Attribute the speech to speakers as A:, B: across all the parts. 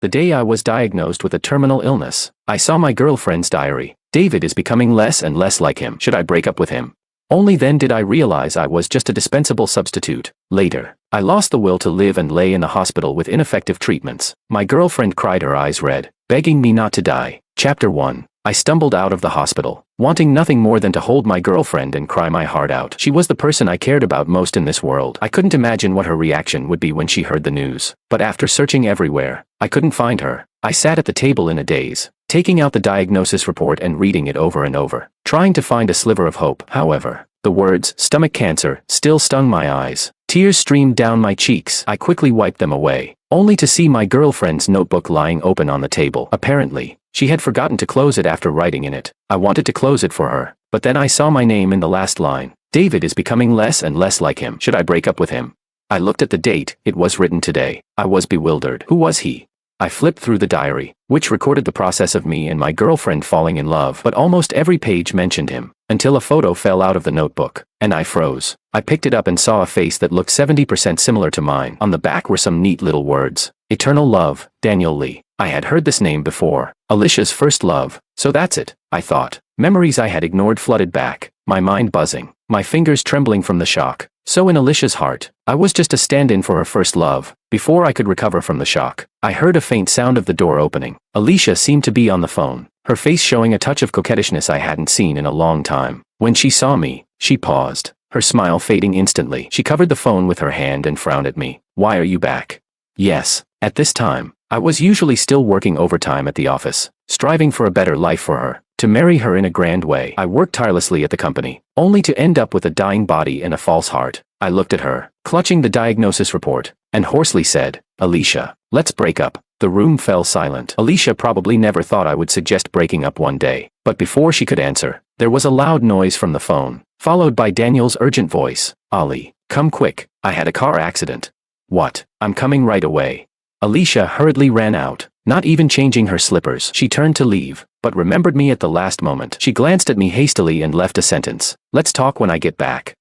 A: The day I was diagnosed with a terminal illness, I saw my girlfriend's diary. David is becoming less and less like him. Should I break up with him? Only then did I realize I was just a dispensable substitute. Later, I lost the will to live and lay in the hospital with ineffective treatments. My girlfriend cried her eyes red, begging me not to die. Chapter 1. I stumbled out of the hospital, wanting nothing more than to hold my girlfriend and cry my heart out. She was the person I cared about most in this world. I couldn't imagine what her reaction would be when she heard the news. But after searching everywhere, I couldn't find her. I sat at the table in a daze, taking out the diagnosis report and reading it over and over, trying to find a sliver of hope. However, the words, stomach cancer, still stung my eyes. Tears streamed down my cheeks. I quickly wiped them away, only to see my girlfriend's notebook lying open on the table. Apparently, she had forgotten to close it after writing in it. I wanted to close it for her, but then I saw my name in the last line. David is becoming less and less like him. Should I break up with him? I looked at the date. It was written today. I was bewildered. Who was he? I flipped through the diary, which recorded the process of me and my girlfriend falling in love, but almost every page mentioned him, until a photo fell out of the notebook, and I froze. I picked it up and saw a face that looked 70% similar to mine. On the back were some neat little words. Eternal love, Daniel Lee. I had heard this name before. Alicia's first love. So that's it, I thought. Memories I had ignored flooded back, my mind buzzing, my fingers trembling from the shock. So in Alicia's heart, I was just a stand-in for her first love. Before I could recover from the shock, I heard a faint sound of the door opening. Alicia seemed to be on the phone, her face showing a touch of coquettishness I hadn't seen in a long time. When she saw me, she paused, her smile fading instantly. She covered the phone with her hand and frowned at me. Why are you back? Yes, at this time, I was usually still working overtime at the office, striving for a better life for her, to marry her in a grand way. I worked tirelessly at the company, only to end up with a dying body and a false heart. I looked at her, clutching the diagnosis report, and hoarsely said, Alicia, let's break up. The room fell silent. Alicia probably never thought I would suggest breaking up one day, but before she could answer, there was a loud noise from the phone, followed by Daniel's urgent voice. Ali, come quick, I had a car accident. What? I'm coming right away. Alicia hurriedly ran out, not even changing her slippers. She turned to leave, but remembered me at the last moment. She glanced at me hastily and left a sentence. Let's talk when I get back.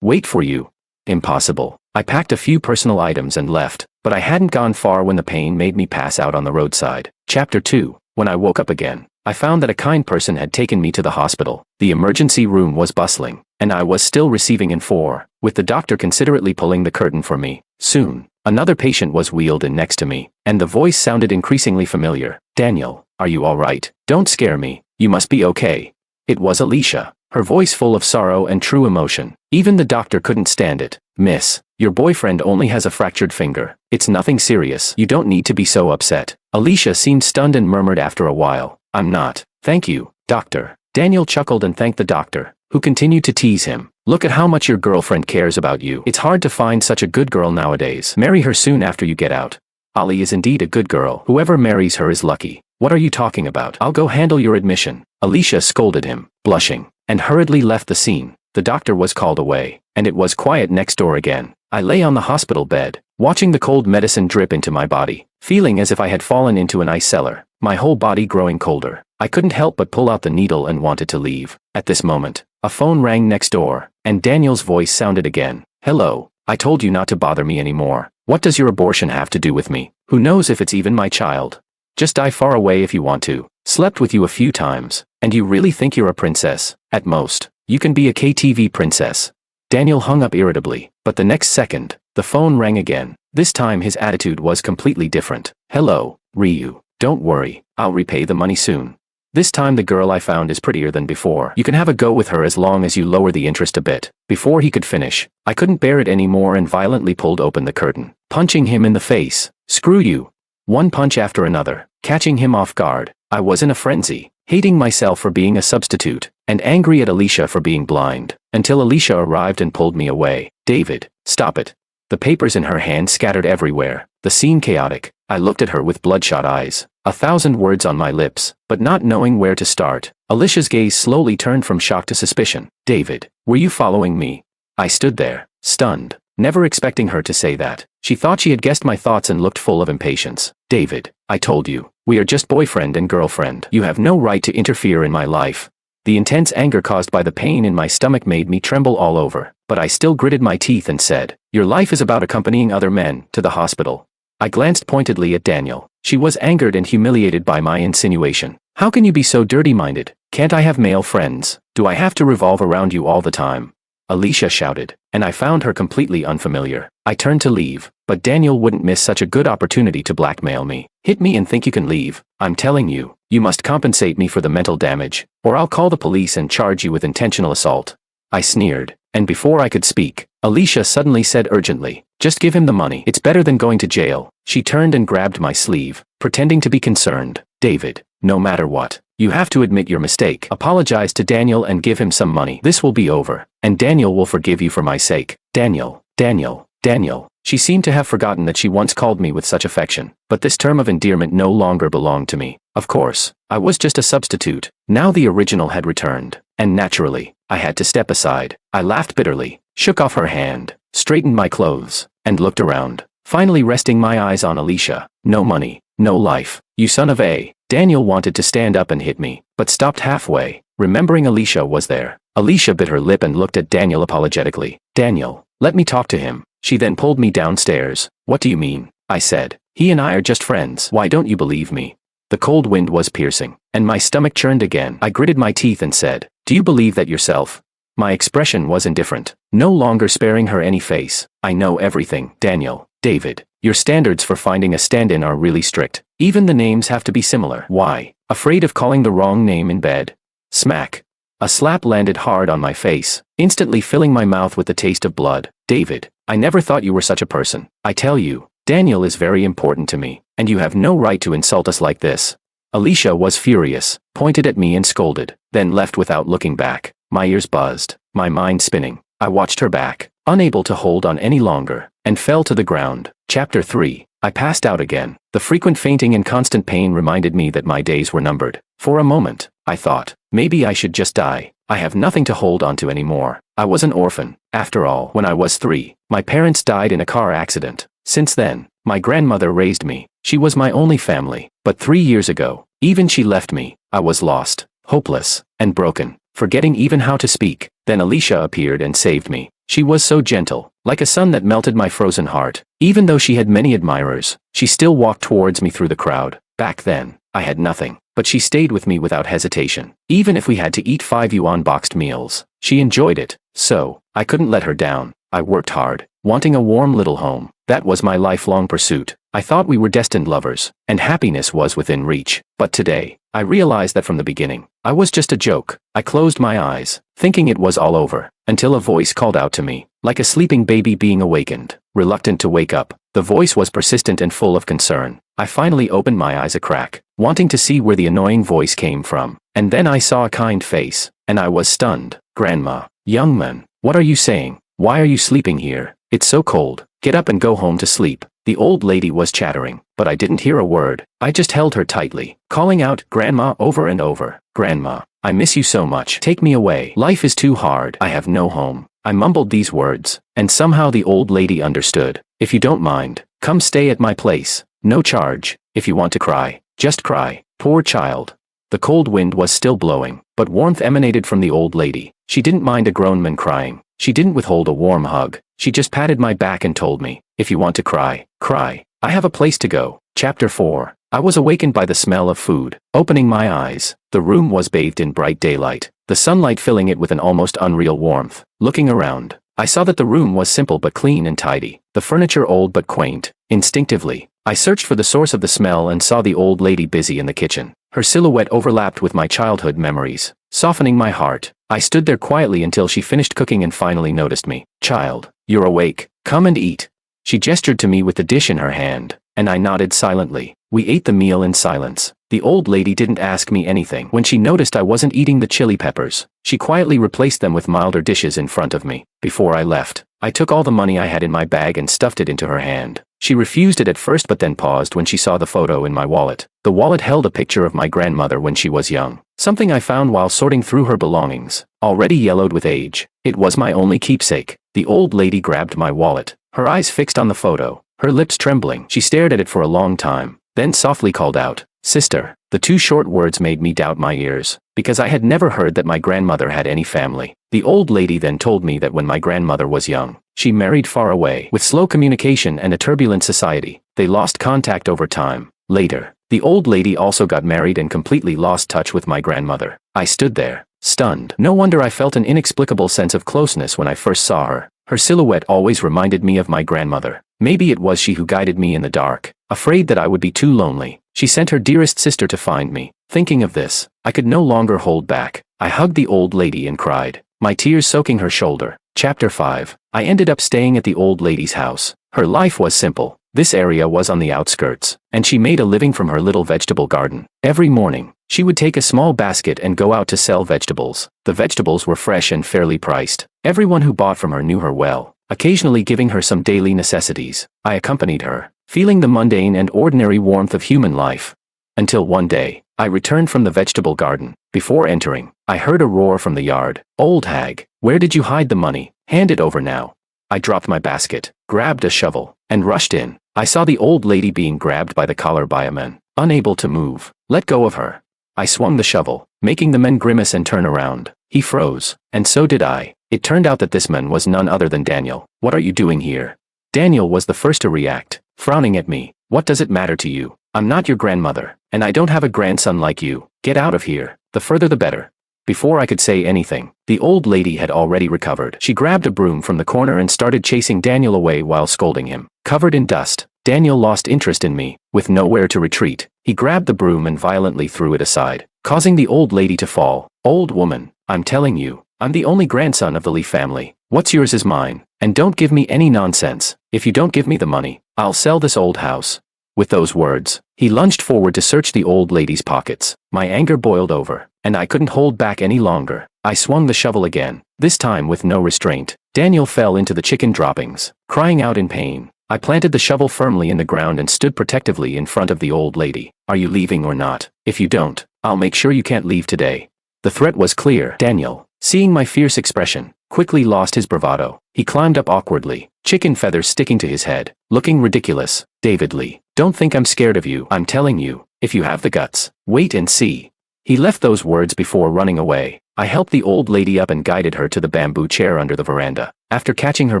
A: Wait for you. Impossible. I packed a few personal items and left, but I hadn't gone far when the pain made me pass out on the roadside. Chapter 2. When I woke up again, I found that a kind person had taken me to the hospital. The emergency room was bustling, and I was still receiving info, with the doctor considerately pulling the curtain for me. Soon, another patient was wheeled in next to me, and the voice sounded increasingly familiar. Daniel, are you all right? Don't scare me. You must be okay. It was Alicia, her voice full of sorrow and true emotion. Even the doctor couldn't stand it. Miss, your boyfriend only has a fractured finger. It's nothing serious. You don't need to be so upset. Alicia seemed stunned and murmured after a while, I'm not. Thank you, doctor. Daniel chuckled and thanked the doctor, who continued to tease him. Look at how much your girlfriend cares about you. It's hard to find such a good girl nowadays. Marry her soon after you get out. Ali is indeed a good girl. Whoever marries her is lucky. What are you talking about? I'll go handle your admission. Alicia scolded him, blushing, and hurriedly left the scene. The doctor was called away, and it was quiet next door again. I lay on the hospital bed, watching the cold medicine drip into my body, feeling as if I had fallen into an ice cellar, my whole body growing colder. I couldn't help but pull out the needle and wanted to leave. At this moment, a phone rang next door, and Daniel's voice sounded again. Hello, I told you not to bother me anymore. What does your abortion have to do with me? Who knows if it's even my child? Just die far away if you want to. Slept with you a few times, and you really think you're a princess? At most, you can be a KTV princess. Daniel hung up irritably, but the next second, the phone rang again. This time his attitude was completely different. Hello, Ryu. Don't worry, I'll repay the money soon. This time the girl I found is prettier than before. You can have a go with her as long as you lower the interest a bit. Before he could finish, I couldn't bear it anymore and violently pulled open the curtain, punching him in the face. Screw you. One punch after another, catching him off guard. I was in a frenzy, hating myself for being a substitute, and angry at Alicia for being blind, until Alicia arrived and pulled me away. David, stop it. The papers in her hand scattered everywhere, the scene chaotic. I looked at her with bloodshot eyes, 1,000 words on my lips, but not knowing where to start. Alicia's gaze slowly turned from shock to suspicion. David, were you following me? I stood there, stunned, never expecting her to say that. She thought she had guessed my thoughts and looked full of impatience. David, I told you, we are just boyfriend and girlfriend. You have no right to interfere in my life. The intense anger caused by the pain in my stomach made me tremble all over, but I still gritted my teeth and said, your life is about accompanying other men to the hospital. I glanced pointedly at Daniel, She was angered and humiliated by my insinuation. How can you be so dirty-minded? Can't I have male friends? Do I have to revolve around you all the time? Alicia shouted, and I found her completely unfamiliar. I turned to leave, but Daniel wouldn't miss such a good opportunity to blackmail me. Hit me and think you can leave. I'm telling you, you must compensate me for the mental damage, or I'll call the police and charge you with intentional assault. I sneered, and before I could speak, Alicia suddenly said urgently, just give him the money. It's better than going to jail. She turned and grabbed my sleeve, pretending to be concerned. David, no matter what, you have to admit your mistake. Apologize to Daniel and give him some money. This will be over, and Daniel will forgive you for my sake. Daniel, Daniel, Daniel. She seemed to have forgotten that she once called me with such affection, but this term of endearment no longer belonged to me. Of course, I was just a substitute. Now the original had returned, and naturally, I had to step aside. I laughed bitterly, shook off her hand, straightened my clothes, and looked around, finally resting my eyes on Alicia. No money, no life. You son of a. Daniel wanted to stand up and hit me, but stopped halfway, remembering Alicia was there. Alicia bit her lip and looked at Daniel apologetically. Daniel, let me talk to him. She then pulled me downstairs. What do you mean? I said. He and I are just friends. Why don't you believe me? The cold wind was piercing, and my stomach churned again. I gritted my teeth and said, do you believe that yourself? My expression was indifferent, no longer sparing her any face. I know everything. Daniel, David, your standards for finding a stand-in are really strict. Even the names have to be similar. Why? Afraid of calling the wrong name in bed? Smack. A slap landed hard on my face, instantly filling my mouth with the taste of blood. David, I never thought you were such a person. I tell you, Daniel is very important to me, and you have no right to insult us like this. Alicia was furious, pointed at me and scolded, then left without looking back. My ears buzzed, my mind spinning. I watched her back, unable to hold on any longer, and fell to the ground. Chapter 3. I passed out again. The frequent fainting and constant pain reminded me that my days were numbered. For a moment, I thought, maybe I should just die. I have nothing to hold on to anymore. I was an orphan. After all, when I was 3, my parents died in a car accident. Since then, my grandmother raised me. She was my only family. But 3 years ago, even she left me. I was lost, hopeless, and broken, forgetting even how to speak. Then Alicia appeared and saved me. She was so gentle, like a sun that melted my frozen heart. Even though she had many admirers, she still walked towards me through the crowd. Back then, I had nothing, but she stayed with me without hesitation. Even if we had to eat 5 yuan boxed meals, she enjoyed it. So, I couldn't let her down. I worked hard, wanting a warm little home. That was my lifelong pursuit. I thought we were destined lovers, and happiness was within reach. But today, I realized that from the beginning, I was just a joke. I closed my eyes, thinking it was all over, until a voice called out to me, like a sleeping baby being awakened. Reluctant to wake up, the voice was persistent and full of concern. I finally opened my eyes a crack, wanting to see where the annoying voice came from. And then I saw a kind face, and I was stunned. Grandma, young man, what are you saying? Why are you sleeping here? It's so cold. Get up and go home to sleep. The old lady was chattering, but I didn't hear a word. I just held her tightly, calling out, Grandma, over and over. Grandma, I miss you so much. Take me away. Life is too hard. I have no home. I mumbled these words, and somehow the old lady understood. If you don't mind, come stay at my place. No charge. If you want to cry, just cry. Poor child. The cold wind was still blowing, but warmth emanated from the old lady. She didn't mind a grown man crying. She didn't withhold a warm hug. She just patted my back and told me, if you want to cry, cry. I have a place to go. Chapter 4. I was awakened by the smell of food. Opening my eyes, the room was bathed in bright daylight, the sunlight filling it with an almost unreal warmth. Looking around, I saw that the room was simple but clean and tidy, the furniture old but quaint. Instinctively, I searched for the source of the smell and saw the old lady busy in the kitchen. Her silhouette overlapped with my childhood memories, softening my heart. I stood there quietly until she finished cooking and finally noticed me. Child, you're awake. Come and eat. She gestured to me with the dish in her hand, and I nodded silently. We ate the meal in silence. The old lady didn't ask me anything. When she noticed I wasn't eating the chili peppers, she quietly replaced them with milder dishes in front of me. Before I left, I took all the money I had in my bag and stuffed it into her hand. She refused it at first but then paused when she saw the photo in my wallet. The wallet held a picture of my grandmother when she was young, something I found while sorting through her belongings, already yellowed with age. It was my only keepsake. The old lady grabbed my wallet, her eyes fixed on the photo, her lips trembling. She stared at it for a long time, then softly called out, Sister. The 2 short words made me doubt my ears, because I had never heard that my grandmother had any family. The old lady then told me that when my grandmother was young, she married far away. With slow communication and a turbulent society, they lost contact over time, Later, the old lady also got married and completely lost touch with my grandmother. I stood there, stunned. No wonder I felt an inexplicable sense of closeness when I first saw her. Her silhouette always reminded me of my grandmother. Maybe it was she who guided me in the dark. Afraid that I would be too lonely, she sent her dearest sister to find me. Thinking of this, I could no longer hold back. I hugged the old lady and cried, my tears soaking her shoulder. Chapter 5. I ended up staying at the old lady's house. Her life was simple. This area was on the outskirts, and she made a living from her little vegetable garden. Every morning, she would take a small basket and go out to sell vegetables. The vegetables were fresh and fairly priced. Everyone who bought from her knew her well, occasionally giving her some daily necessities. I accompanied her, feeling the mundane and ordinary warmth of human life. Until one day, I returned from the vegetable garden. Before entering, I heard a roar from the yard. Old hag, where did you hide the money? Hand it over now. I dropped my basket, grabbed a shovel, and rushed in. I saw the old lady being grabbed by the collar by a man, unable to move. Let go of her. I swung the shovel, making the man grimace and turn around. He froze, and so did I. It turned out that this man was none other than Daniel. What are you doing here? Daniel was the first to react, frowning at me. What does it matter to you? I'm not your grandmother, and I don't have a grandson like you. Get out of here. The further the better. Before I could say anything, the old lady had already recovered. She grabbed a broom from the corner and started chasing Daniel away while scolding him. Covered in dust, Daniel lost interest in me. With nowhere to retreat, he grabbed the broom and violently threw it aside, causing the old lady to fall. Old woman, I'm telling you, I'm the only grandson of the Lee family. What's yours is mine, and don't give me any nonsense. If you don't give me the money, I'll sell this old house. With those words, he lunged forward to search the old lady's pockets. My anger boiled over, and I couldn't hold back any longer. I swung the shovel again, this time with no restraint. Daniel fell into the chicken droppings, crying out in pain. I planted the shovel firmly in the ground and stood protectively in front of the old lady. Are you leaving or not? If you don't, I'll make sure you can't leave today. The threat was clear. Daniel, seeing my fierce expression, quickly lost his bravado. He climbed up awkwardly, chicken feathers sticking to his head, looking ridiculous. David Lee, don't think I'm scared of you. I'm telling you, if you have the guts, wait and see. He left those words before running away. I helped the old lady up and guided her to the bamboo chair under the veranda. After catching her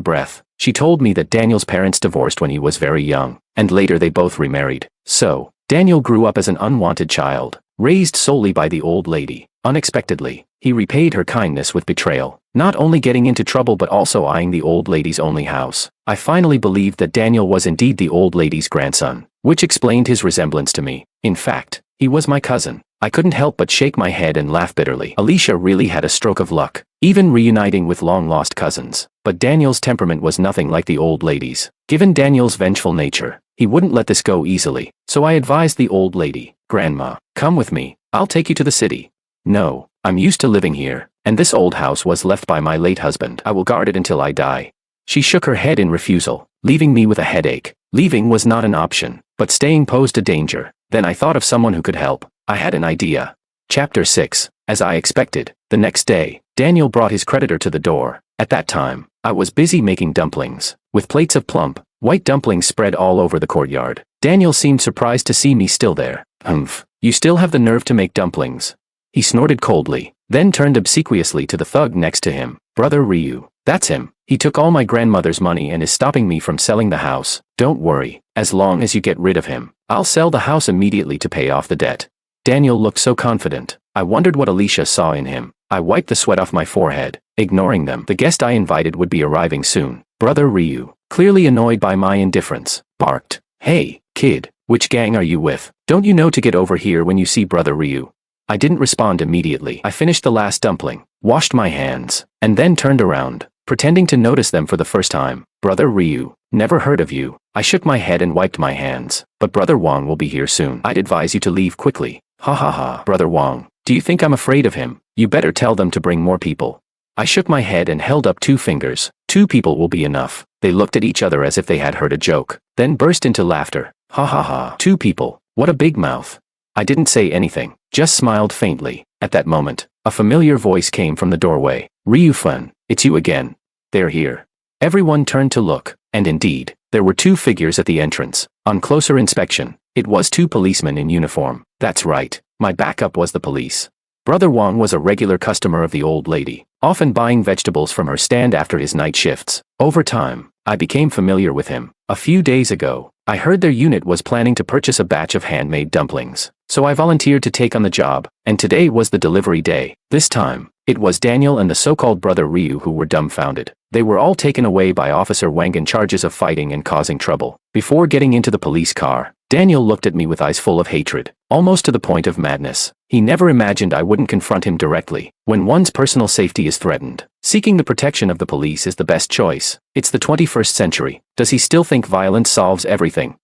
A: breath, she told me that Daniel's parents divorced when he was very young, and later they both remarried. So, Daniel grew up as an unwanted child, raised solely by the old lady. Unexpectedly, he repaid her kindness with betrayal, not only getting into trouble but also eyeing the old lady's only house. I finally believed that Daniel was indeed the old lady's grandson, which explained his resemblance to me. In fact, he was my cousin. I couldn't help but shake my head and laugh bitterly. Alicia really had a stroke of luck, even reuniting with long-lost cousins. But Daniel's temperament was nothing like the old lady's. Given Daniel's vengeful nature, he wouldn't let this go easily. So I advised the old lady, Grandma, come with me. I'll take you to the city. No, I'm used to living here, and this old house was left by my late husband. I will guard it until I die. She shook her head in refusal, leaving me with a headache. Leaving was not an option, but staying posed a danger. Then I thought of someone who could help. I had an idea. Chapter 6. As I expected, the next day, Daniel brought his creditor to the door. At that time, I was busy making dumplings, with plates of plump, white dumplings spread all over the courtyard. Daniel seemed surprised to see me still there. Humph, you still have the nerve to make dumplings? He snorted coldly, then turned obsequiously to the thug next to him. Brother Ryu. That's him. He took all my grandmother's money and is stopping me from selling the house. Don't worry, as long as you get rid of him, I'll sell the house immediately to pay off the debt. Daniel looked so confident. I wondered what Alicia saw in him. I wiped the sweat off my forehead, ignoring them. The guest I invited would be arriving soon. Brother Ryu, clearly annoyed by my indifference, barked. Hey, kid, which gang are you with? Don't you know to get over here when you see Brother Ryu? I didn't respond immediately. I finished the last dumpling, washed my hands, and then turned around, pretending to notice them for the first time. Brother Ryu, never heard of you. I shook my head and wiped my hands. But Brother Wong will be here soon. I'd advise you to leave quickly. Ha ha ha. Brother Wong, do you think I'm afraid of him? You better tell them to bring more people. I shook my head and held up 2 fingers. 2 people will be enough. They looked at each other as if they had heard a joke, then burst into laughter. Ha ha ha. 2 people. What a big mouth. I didn't say anything, just smiled faintly. At that moment, a familiar voice came from the doorway. Ryu-fun, it's you again. They're here. Everyone turned to look, and indeed, there were 2 figures at the entrance. On closer inspection, it was 2 policemen in uniform. That's right, my backup was the police. Brother Wang was a regular customer of the old lady, often buying vegetables from her stand after his night shifts. Over time, I became familiar with him. A few days ago, I heard their unit was planning to purchase a batch of handmade dumplings, so I volunteered to take on the job, and today was the delivery day. This time, it was Daniel and the so-called brother Ryu who were dumbfounded. They were all taken away by Officer Wang on charges of fighting and causing trouble. Before getting into the police car, Daniel looked at me with eyes full of hatred, almost to the point of madness. He never imagined I wouldn't confront him directly. When one's personal safety is threatened, seeking the protection of the police is the best choice. It's the 21st century. Does he still think violence solves everything?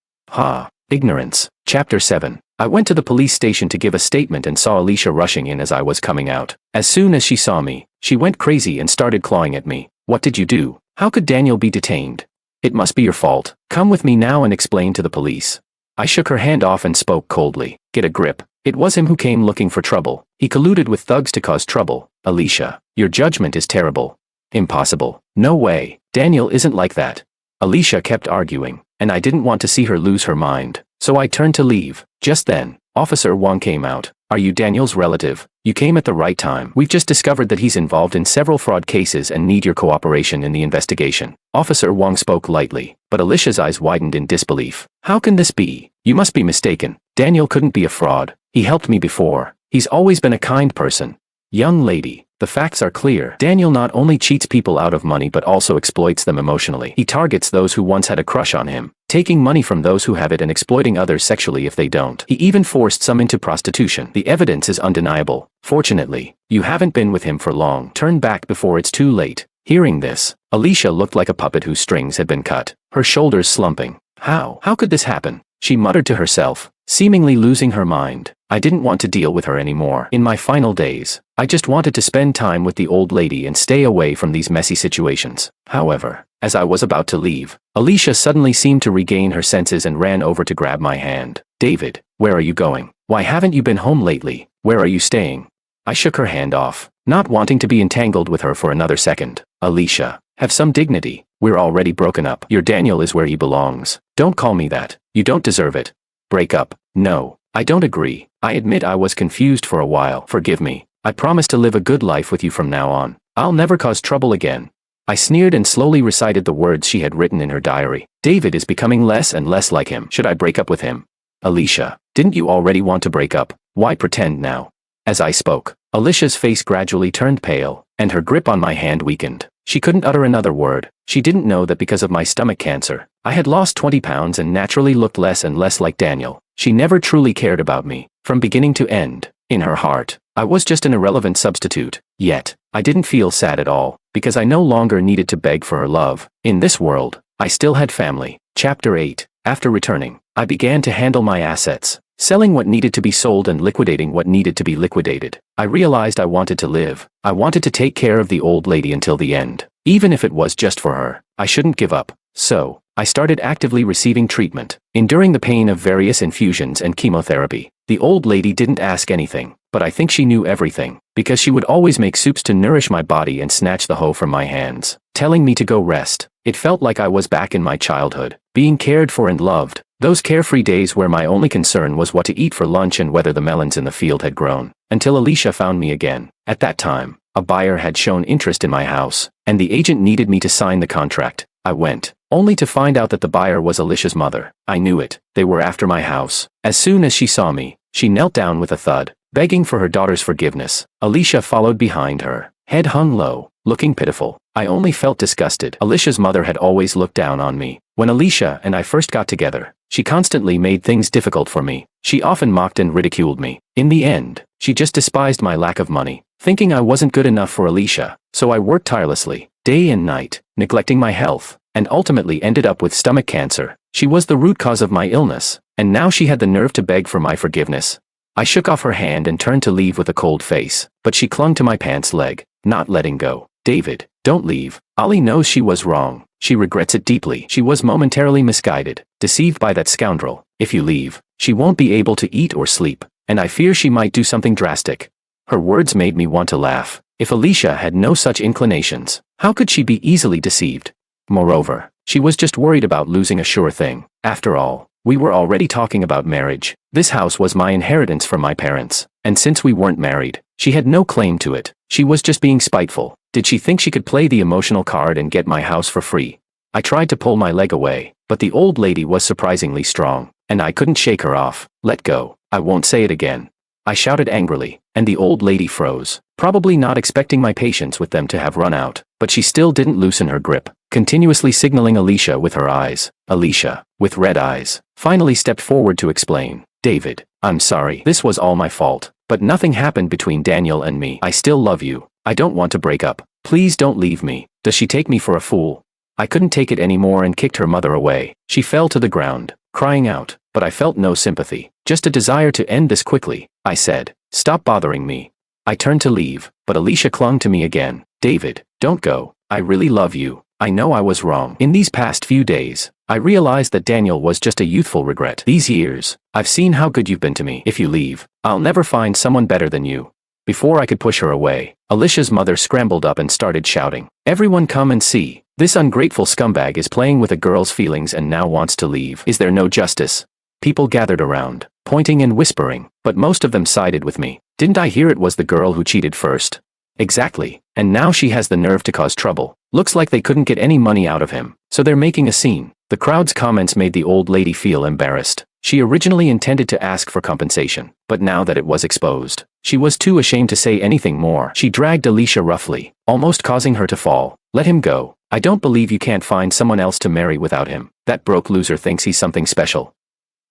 A: Ignorance. Chapter 7. I went to the police station to give a statement and saw Alicia rushing in as I was coming out. As soon as she saw me, she went crazy and started clawing at me. What did you do? How could Daniel be detained? It must be your fault. Come with me now and explain to the police. I shook her hand off and spoke coldly. Get a grip. It was him who came looking for trouble. He colluded with thugs to cause trouble. Alicia, your judgment is terrible. Impossible. No way. Daniel isn't like that. Alicia kept arguing, and I didn't want to see her lose her mind, so I turned to leave. Just then, Officer Wang came out. Are you Daniel's relative? You came at the right time. We've just discovered that he's involved in several fraud cases and need your cooperation in the investigation. Officer Wang spoke lightly, but Alicia's eyes widened in disbelief. How can this be? You must be mistaken. Daniel couldn't be a fraud. He helped me before. He's always been a kind person. Young lady, the facts are clear. Daniel not only cheats people out of money but also exploits them emotionally. He targets those who once had a crush on him, taking money from those who have it and exploiting others sexually if they don't. He even forced some into prostitution. The evidence is undeniable. Fortunately, you haven't been with him for long. Turn back before it's too late. Hearing this, Alicia looked like a puppet whose strings had been cut, her shoulders slumping. How could this happen? She muttered to herself, seemingly losing her mind. I didn't want to deal with her anymore. In my final days, I just wanted to spend time with the old lady and stay away from these messy situations. However, as I was about to leave, Alicia suddenly seemed to regain her senses and ran over to grab my hand. David, where are you going? Why haven't you been home lately? Where are you staying? I shook her hand off, not wanting to be entangled with her for another second. Alicia, have some dignity. We're already broken up. Your Daniel is where he belongs. Don't call me that. You don't deserve it. Break up. No, I don't agree. I admit I was confused for a while. Forgive me. I promise to live a good life with you from now on. I'll never cause trouble again. I sneered and slowly recited the words she had written in her diary. David is becoming less and less like him. Should I break up with him? Alicia, didn't you already want to break up? Why pretend now? As I spoke, Alicia's face gradually turned pale, and her grip on my hand weakened. She couldn't utter another word. She didn't know that because of my stomach cancer, I had lost 20 pounds and naturally looked less and less like Daniel. She never truly cared about me, from beginning to end. In her heart, I was just an irrelevant substitute. Yet, I didn't feel sad at all, because I no longer needed to beg for her love. In this world, I still had family. Chapter 8. After returning, I began to handle my assets, selling what needed to be sold and liquidating what needed to be liquidated. I realized I wanted to live. I wanted to take care of the old lady until the end. Even if it was just for her, I shouldn't give up. So, I started actively receiving treatment, enduring the pain of various infusions and chemotherapy. The old lady didn't ask anything, but I think she knew everything, because she would always make soups to nourish my body and snatch the hoe from my hands, telling me to go rest. It felt like I was back in my childhood, being cared for and loved. Those carefree days where my only concern was what to eat for lunch and whether the melons in the field had grown. Until Alicia found me again. At that time, a buyer had shown interest in my house, and the agent needed me to sign the contract. I went, only to find out that the buyer was Alicia's mother. I knew it. They were after my house. As soon as she saw me, she knelt down with a thud, begging for her daughter's forgiveness. Alicia followed behind her, head hung low, looking pitiful. I only felt disgusted. Alicia's mother had always looked down on me. When Alicia and I first got together, she constantly made things difficult for me. She often mocked and ridiculed me. In the end, she just despised my lack of money, thinking I wasn't good enough for Alicia. So I worked tirelessly, day and night, neglecting my health, and ultimately ended up with stomach cancer. She was the root cause of my illness, and now she had the nerve to beg for my forgiveness. I shook off her hand and turned to leave with a cold face, but she clung to my pants leg, not letting go. David, don't leave. Ali knows she was wrong. She regrets it deeply. She was momentarily misguided, deceived by that scoundrel. If you leave, she won't be able to eat or sleep, and I fear she might do something drastic. Her words made me want to laugh. If Alicia had no such inclinations, how could she be easily deceived? Moreover, she was just worried about losing a sure thing. After all, We were already talking about marriage. This house was my inheritance from my parents, and since we weren't married, she had no claim to it. She was just being spiteful. Did she think she could play the emotional card and get my house for free? I tried to pull my leg away, but the old lady was surprisingly strong, and I couldn't shake her off. Let go. I won't say it again. I shouted angrily, and the old lady froze, probably not expecting my patience with them to have run out, but she still didn't loosen her grip, continuously signaling Alicia with her eyes. Alicia, with red eyes, finally stepped forward to explain. David, I'm sorry. This was all my fault, but nothing happened between Daniel and me. I still love you. I don't want to break up. Please don't leave me. Does she take me for a fool? I couldn't take it anymore and kicked her mother away. She fell to the ground, crying out, but I felt no sympathy, just a desire to end this quickly. I said, stop bothering me. I turned to leave, but Alicia clung to me again. David, don't go. I really love you. I know I was wrong. In these past few days, I realized that Daniel was just a youthful regret. These years, I've seen how good you've been to me. If you leave, I'll never find someone better than you. Before I could push her away, Alicia's mother scrambled up and started shouting, everyone come and see. This ungrateful scumbag is playing with a girl's feelings and now wants to leave. Is there no justice? People gathered around, pointing and whispering, but most of them sided with me. Didn't I hear it was the girl who cheated first? Exactly, and now she has the nerve to cause trouble. Looks like they couldn't get any money out of him, so they're making a scene. The crowd's comments made the old lady feel embarrassed. She originally intended to ask for compensation, but now that it was exposed, she was too ashamed to say anything more. She dragged Alicia roughly, almost causing her to fall. Let him go. I don't believe you can't find someone else to marry without him. That broke loser thinks he's something special.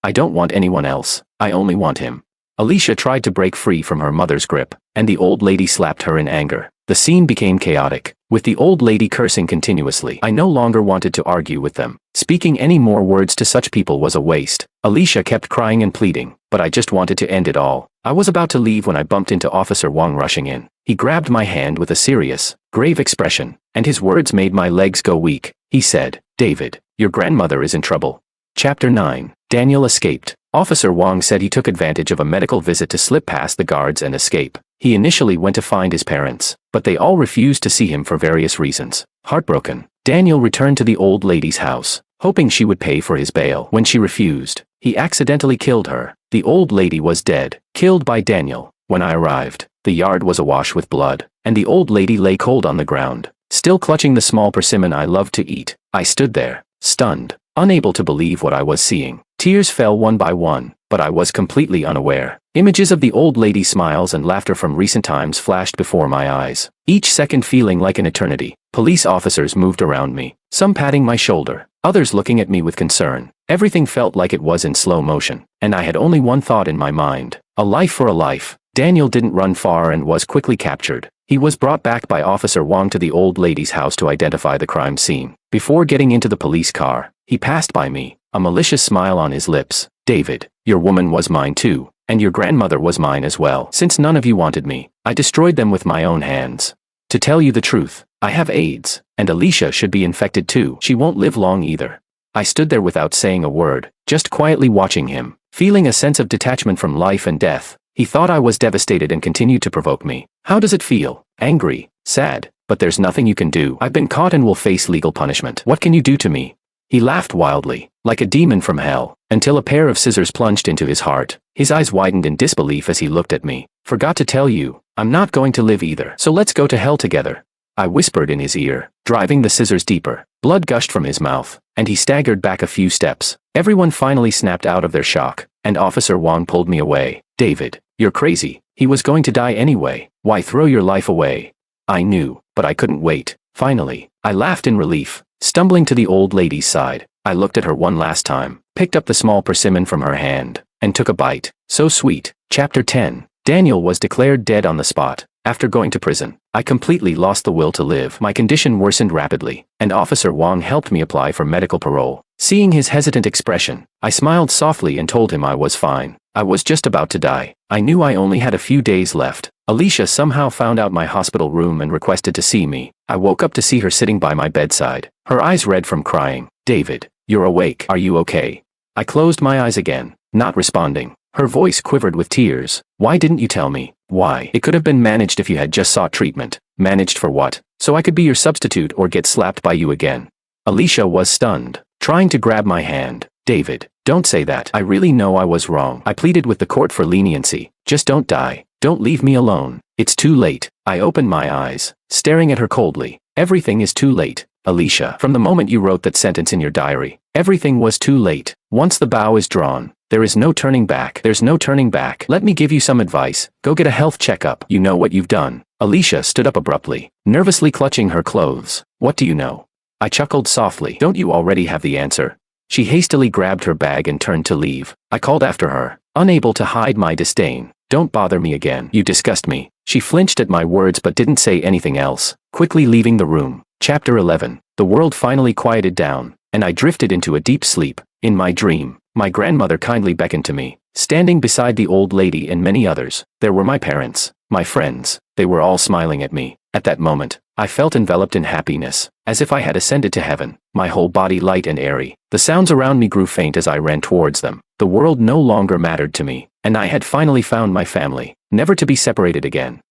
A: I don't want anyone else. I only want him. Alicia tried to break free from her mother's grip, and the old lady slapped her in anger. The scene became chaotic, with the old lady cursing continuously. I no longer wanted to argue with them. Speaking any more words to such people was a waste. Alicia kept crying and pleading, but I just wanted to end it all. I was about to leave when I bumped into Officer Wong rushing in. He grabbed my hand with a serious, grave expression, and his words made my legs go weak. He said, David, your grandmother is in trouble. Chapter 9. Daniel escaped. Officer Wong said he took advantage of a medical visit to slip past the guards and escape. He initially went to find his parents, but they all refused to see him for various reasons. Heartbroken, Daniel returned to the old lady's house, hoping she would pay for his bail. When she refused, he accidentally killed her. The old lady was dead, killed by Daniel. When I arrived, the yard was awash with blood, and the old lady lay cold on the ground, still clutching the small persimmon I loved to eat. I stood there, stunned, unable to believe what I was seeing. Tears fell one by one, but I was completely unaware. Images of the old lady's smiles and laughter from recent times flashed before my eyes, each second feeling like an eternity. Police officers moved around me, some patting my shoulder, others looking at me with concern. Everything felt like it was in slow motion, and I had only one thought in my mind: a life for a life. Daniel didn't run far and was quickly captured. He was brought back by Officer Wong to the old lady's house to identify the crime scene. Before getting into the police car, he passed by me, a malicious smile on his lips. David, your woman was mine too, and your grandmother was mine as well. Since none of you wanted me, I destroyed them with my own hands. To tell you the truth, I have AIDS, and Alicia should be infected too. She won't live long either. I stood there without saying a word, just quietly watching him, feeling a sense of detachment from life and death. He thought I was devastated and continued to provoke me. How does it feel? Angry, sad, but there's nothing you can do. I've been caught and will face legal punishment. What can you do to me? He laughed wildly, like a demon from hell, until a pair of scissors plunged into his heart. His eyes widened in disbelief as he looked at me. Forgot to tell you, I'm not going to live either. So let's go to hell together. I whispered in his ear, driving the scissors deeper. Blood gushed from his mouth, and he staggered back a few steps. Everyone finally snapped out of their shock, and Officer Wong pulled me away. David, you're crazy. He was going to die anyway. Why throw your life away? I knew, but I couldn't wait. Finally, I laughed in relief. Stumbling to the old lady's side, I looked at her one last time, picked up the small persimmon from her hand, and took a bite. So sweet. Chapter 10. Daniel was declared dead on the spot. After going to prison, I completely lost the will to live. My condition worsened rapidly, and Officer Wong helped me apply for medical parole. Seeing his hesitant expression, I smiled softly and told him I was fine. I was just about to die. I knew I only had a few days left. Alicia somehow found out my hospital room and requested to see me. I woke up to see her sitting by my bedside, her eyes red from crying. David, you're awake. Are you okay? I closed my eyes again, not responding. Her voice quivered with tears. Why didn't you tell me? Why? It could have been managed if you had just sought treatment. Managed for what? So I could be your substitute or get slapped by you again. Alicia was stunned, trying to grab my hand. David, don't say that. I really know I was wrong. I pleaded with the court for leniency. Just don't die. Don't leave me alone. It's too late. I opened my eyes, staring at her coldly. Everything is too late, Alicia. From the moment you wrote that sentence in your diary, everything was too late. Once the bow is drawn, there is no turning back. There's no turning back. Let me give you some advice. Go get a health checkup. You know what you've done. Alicia stood up abruptly, nervously clutching her clothes. What do you know? I chuckled softly. Don't you already have the answer? She hastily grabbed her bag and turned to leave. I called after her, unable to hide my disdain. Don't bother me again. You disgust me. She flinched at my words but didn't say anything else, quickly leaving the room. Chapter 11. The world finally quieted down, and I drifted into a deep sleep. In my dream, my grandmother kindly beckoned to me, standing beside the old lady and many others. There were my parents, my friends. They were all smiling at me. At that moment, I felt enveloped in happiness, as if I had ascended to heaven, my whole body light and airy. The sounds around me grew faint as I ran towards them. The world no longer mattered to me, and I had finally found my family, never to be separated again.